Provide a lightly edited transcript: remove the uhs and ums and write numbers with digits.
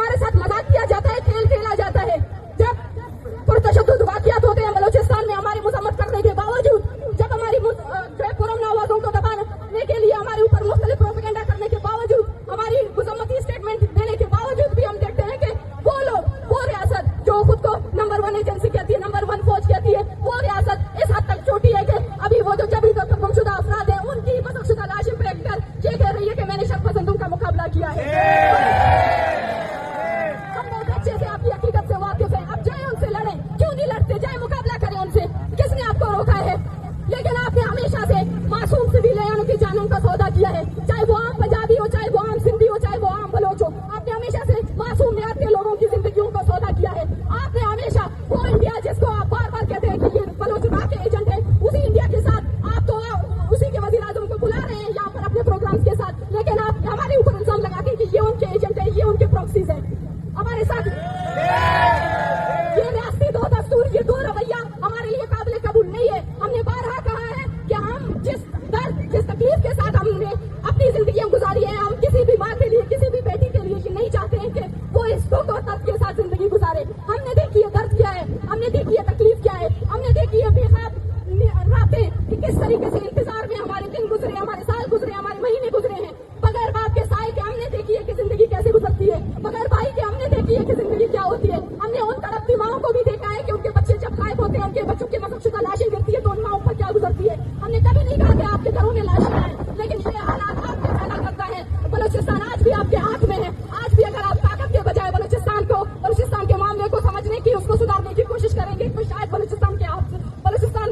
हमारे साथ मजाक किया जाता है, खेल खेला जाता है। जब पुरतशद्दुद वाक़ियात होते हैं बलोचिस्तान में हमारी मजम्मत करने के बावजूद, जब हमारी पुरअमन आवाज़ों को दबाने के लिए हमारे ऊपर मुख्तलिफ प्रोपेगेंडा करने के बावजूद, हमारी मजम्मती स्टेटमेंट देने के बावजूद भी हम देखते हैं कि वो लोग, वो रियासत जो खुद को नंबर 1 एजेंसी कहती है, नंबर 1 फौज कहती है, वो रियासत इस हद तक छोटी है कि अभी वो जो जबरी तौर पर गुमशुदा अफराद हैं उनकी बदशुदा लाशें फेंक कर ये कह रही है कि मैंने शर्पसंदों का मुकाबला किया है। हम बहुत अच्छे से आपकी हकीकत से वाकिफ है। अब जाए उनसे लड़े, क्यों नहीं लड़ते? जाए मुकाबला करें उनसे। किसने आपको रोका है? लेकिन आपने हमेशा से मासूम सिविलियनों की जानों का सौदा किया है, चाहे वो आम पंजाबी हो, चाहे वो आम सिंधी हो, चाहे वो आम बलोच हो। आपने हमेशा से मासूमियत के लोगों की जिंदगियों का सौदा किया है। आपने हमेशा वो इंडिया जिसको आप बार बार कहते हैं कि ये बलोचिस्तान के एजेंट है, उसी इंडिया के साथ आप तो उसी के वज़ीर आज़म को बुला रहे हैं यहाँ पर अपने प्रोग्राम्स के साथ, लेकिन आप हमारे ऊपर इल्जाम लगाते हैं कि ये उनके एजेंट है, ये उनके प्रॉक्सीज है। हमारे साथ ये रियासती दो दस्तूर, ये दो रवैया हमारे लिए काबिल कबूल नहीं है। हमने बारहा कहा है कि हम जिस दर्द, जिस तकलीफ के साथ हमने अपनी जिंदगियां गुजारी है, हम किसी भी माँ के लिए, किसी भी बेटी के लिए ये नहीं चाहते हैं कि वो इस दुख और दर्द के साथ जिंदगी गुजारे। हमने देखी है दर्द क्या है, हमने देखी है तकलीफ क्या है, हमने देखी है बेखाब रातें कि किस तरीके से इंतजार में हमारे दिन गुजरे, हमारे साल गुजरे, हमारे महीने गुजरे हैं। बगैर बाप के साए के हमने देखी है कि जिंदगी कैसे गुजरती है। बगैर भाई के हमने देखी है कि जिंदगी क्या होती है। हमने उन तड़पती माओं को भी देखा है कि उनके बच्चे जब गायब होते हैं, उनके बच्चों की मशक्क़त लाशें गिरती है तो उन माओं पर क्या गुजरती है। हमने कभी नहीं कहा कि आपके घरों में लाशें आए,